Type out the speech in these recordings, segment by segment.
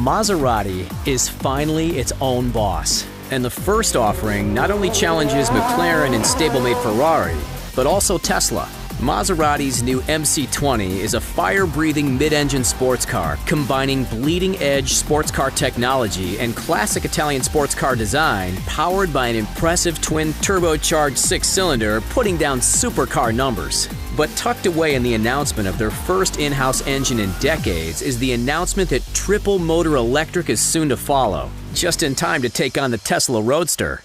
Maserati is finally its own boss, and the first offering not only challenges McLaren and stablemate Ferrari, but also Tesla. Maserati's new MC20 is a fire-breathing mid-engine sports car combining bleeding-edge sports car technology and classic Italian sports car design, powered by an impressive twin turbocharged six-cylinder putting down supercar numbers. But tucked away in the announcement of their first in-house engine in decades is the announcement that triple-motor electric is soon to follow, just in time to take on the Tesla Roadster.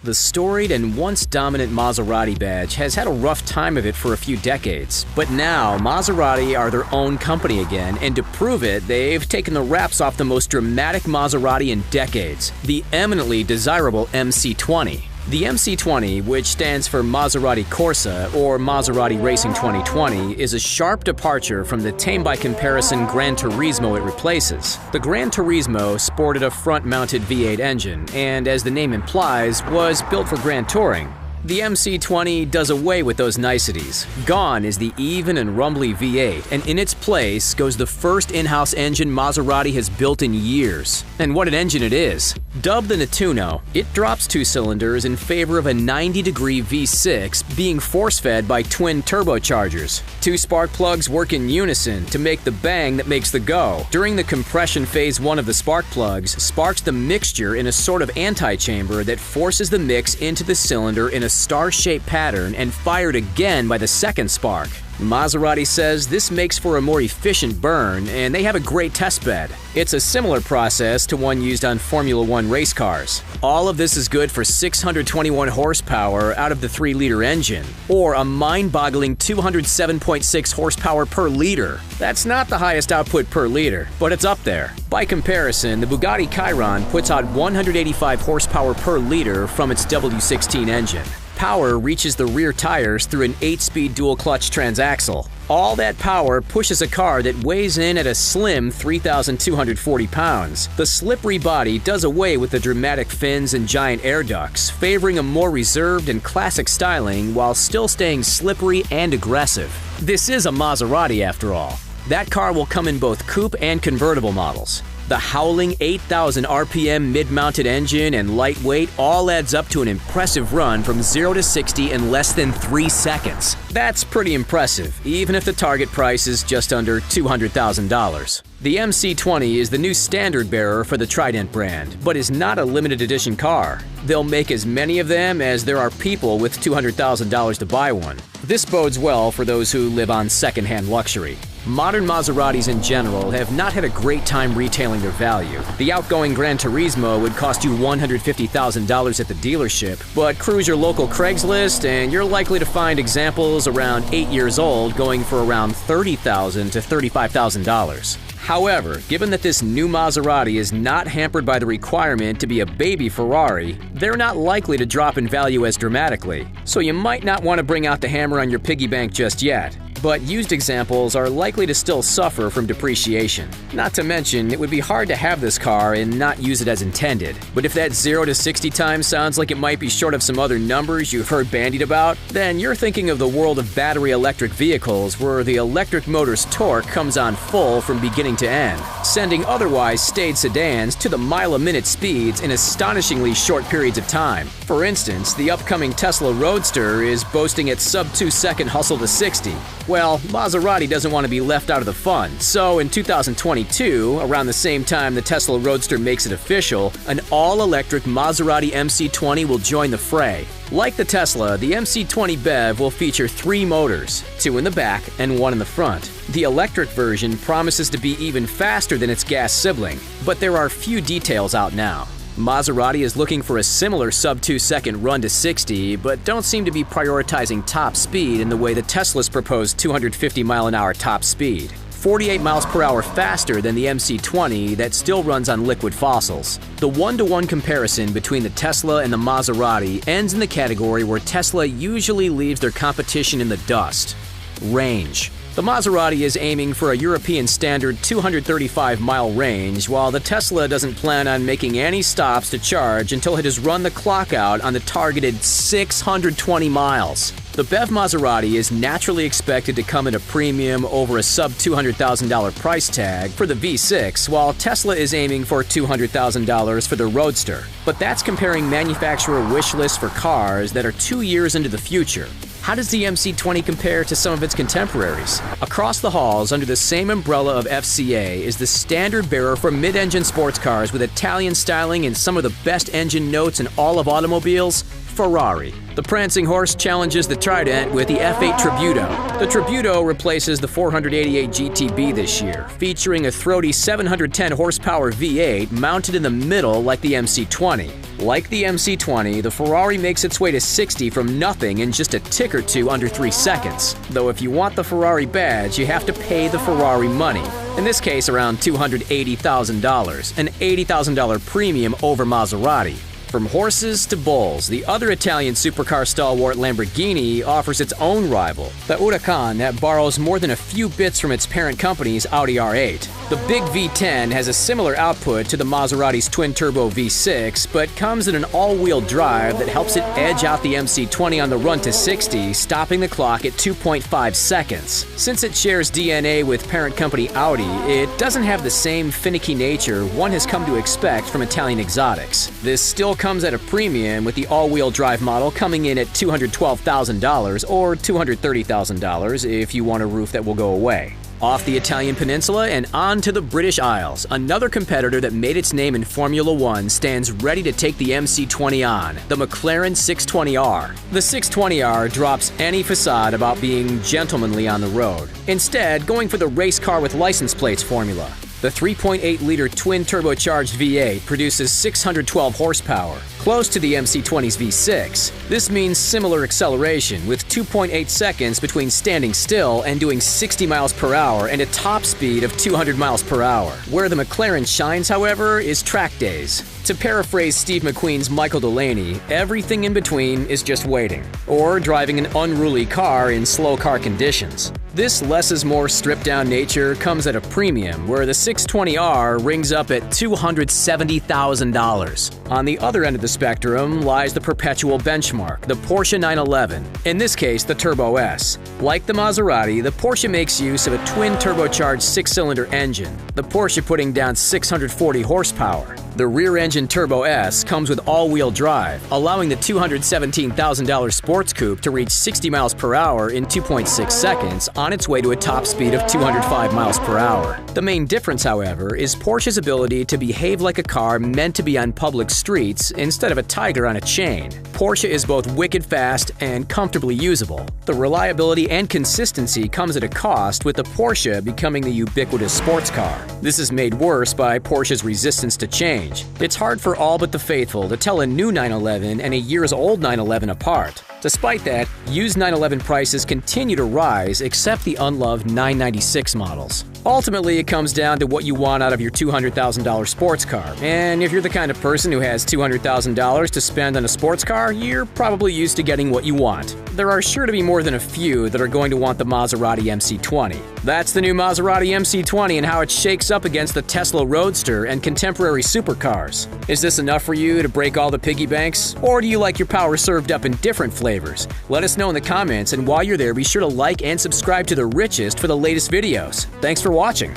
The storied and once dominant Maserati badge has had a rough time of it for a few decades, but now Maserati are their own company again, and to prove it, they've taken the wraps off the most dramatic Maserati in decades, the eminently desirable MC20. The MC20, which stands for Maserati Corsa or Maserati Racing 2020, is a sharp departure from the tame-by-comparison Gran Turismo it replaces. The Gran Turismo sported a front-mounted V8 engine and, as the name implies, was built for Grand Touring. The MC20 does away with those niceties. Gone is the even and rumbly V8, and in its place goes the first in-house engine Maserati has built in years. And what an engine it is! Dubbed the Nettuno, it drops two cylinders in favor of a 90-degree V6 being force-fed by twin turbochargers. Two spark plugs work in unison to make the bang that makes the go. During the compression phase 1 of the spark plugs, sparks the mixture in a sort of anti-chamber that forces the mix into the cylinder in a star-shaped pattern and fired again by the second spark. Maserati says this makes for a more efficient burn, and they have a great test bed. It's a similar process to one used on Formula One race cars. All of this is good for 621 horsepower out of the 3-liter engine, or a mind-boggling 207.6 horsepower per liter. That's not the highest output per liter, but it's up there. By comparison, the Bugatti Chiron puts out 185 horsepower per liter from its W16 engine. Power reaches the rear tires through an 8-speed dual-clutch transaxle. All that power pushes a car that weighs in at a slim 3,240 pounds. The slippery body does away with the dramatic fins and giant air ducts, favoring a more reserved and classic styling while still staying slippery and aggressive. This is a Maserati after all. That car will come in both coupe and convertible models. The howling 8,000 RPM mid-mounted engine and lightweight all adds up to an impressive run from 0 to 60 in less than 3 seconds. That's pretty impressive, even if the target price is just under $200,000. The MC20 is the new standard bearer for the Trident brand, but is not a limited edition car. They'll make as many of them as there are people with $200,000 to buy one. This bodes well for those who live on second-hand luxury. Modern Maseratis in general have not had a great time retailing their value. The outgoing Gran Turismo would cost you $150,000 at the dealership, but cruise your local Craigslist and you're likely to find examples around 8 years old going for around $30,000 to $35,000. However, given that this new Maserati is not hampered by the requirement to be a baby Ferrari, they're not likely to drop in value as dramatically, so you might not want to bring out the hammer on your piggy bank just yet. But used examples are likely to still suffer from depreciation. Not to mention, it would be hard to have this car and not use it as intended. But if that 0 to 60 time sounds like it might be short of some other numbers you've heard bandied about, then you're thinking of the world of battery electric vehicles where the electric motor's torque comes on full from beginning to end, sending otherwise staid sedans to the mile-a-minute speeds in astonishingly short periods of time. For instance, the upcoming Tesla Roadster is boasting its sub-2-second hustle to 60. Well, Maserati doesn't want to be left out of the fun, so in 2022, around the same time the Tesla Roadster makes it official, an all-electric Maserati MC20 will join the fray. Like the Tesla, the MC20 BEV will feature 3 motors, 2 in the back and 1 in the front. The electric version promises to be even faster than its gas sibling, but there are few details out now. Maserati is looking for a similar sub-2-second run to 60, but don't seem to be prioritizing top speed in the way the Tesla's proposed 250-mile-an-hour top speed. 48 miles per hour faster than the MC20 that still runs on liquid fossils. The one-to-one comparison between the Tesla and the Maserati ends in the category where Tesla usually leaves their competition in the dust: range. The Maserati is aiming for a European standard 235-mile range, while the Tesla doesn't plan on making any stops to charge until it has run the clock out on the targeted 620 miles. The BEV Maserati is naturally expected to come at a premium over a sub-$200,000 price tag for the V6, while Tesla is aiming for $200,000 for the Roadster. But that's comparing manufacturer wish lists for cars that are 2 years into the future. How does the MC20 compare to some of its contemporaries? Across the halls, under the same umbrella of FCA, is the standard bearer for mid-engine sports cars with Italian styling and some of the best engine notes in all of automobiles: Ferrari. The prancing horse challenges the Trident with the F8 Tributo. The Tributo replaces the 488 GTB this year, featuring a throaty 710 horsepower V8 mounted in the middle like the MC20. Like the MC20, the Ferrari makes its way to 60 from nothing in just a tick or two under 3 seconds. Though if you want the Ferrari badge, you have to pay the Ferrari money. In this case, around $280,000, an $80,000 premium over Maserati. From horses to bulls, the other Italian supercar stalwart Lamborghini offers its own rival, the Huracan, that borrows more than a few bits from its parent company's Audi R8. The big V10 has a similar output to the Maserati's twin-turbo V6, but comes in an all-wheel drive that helps it edge out the MC20 on the run to 60, stopping the clock at 2.5 seconds. Since it shares DNA with parent company Audi, it doesn't have the same finicky nature one has come to expect from Italian exotics. This still comes at a premium, with the all-wheel drive model coming in at $212,000 or $230,000 if you want a roof that will go away. Off the Italian peninsula and on to the British Isles, another competitor that made its name in Formula One stands ready to take the MC20 on, the McLaren 620R. The 620R drops any facade about being gentlemanly on the road, instead going for the race car with license plates formula. The 3.8-liter twin-turbocharged V8 produces 612 horsepower, close to the MC20's V6. This means similar acceleration, with 2.8 seconds between standing still and doing 60 miles per hour and a top speed of 200 miles per hour. Where the McLaren shines, however, is track days. To paraphrase Steve McQueen's Michael Delaney, everything in between is just waiting, or driving an unruly car in slow car conditions. This less-is-more stripped-down nature comes at a premium, where the 620R rings up at $270,000. On the other end of the spectrum lies the perpetual benchmark, the Porsche 911, in this case the Turbo S. Like the Maserati, the Porsche makes use of a twin-turbocharged 6-cylinder engine, the Porsche putting down 640 horsepower. The rear-engine Turbo S comes with all-wheel drive, allowing the $217,000 sports coupe to reach 60 miles per hour in 2.6 seconds on its way to a top speed of 205 miles per hour. The main difference, however, is Porsche's ability to behave like a car meant to be on public streets instead of a tiger on a chain. Porsche is both wicked fast and comfortably usable. The reliability and consistency comes at a cost, with the Porsche becoming the ubiquitous sports car. This is made worse by Porsche's resistance to change. It's hard for all but the faithful to tell a new 911 and a years-old 911 apart. Despite that, used 911 prices continue to rise, except the unloved 996 models. Ultimately, it comes down to what you want out of your $200,000 sports car, and if you're the kind of person who has $200,000 to spend on a sports car, you're probably used to getting what you want. There are sure to be more than a few that are going to want the Maserati MC20. That's the new Maserati MC20 and how it shakes up against the Tesla Roadster and contemporary supercars. Is this enough for you to break all the piggy banks? Or do you like your power served up in different flavors? Let us know in the comments, and while you're there, be sure to like and subscribe to The Richest for the latest videos. Thanks for watching.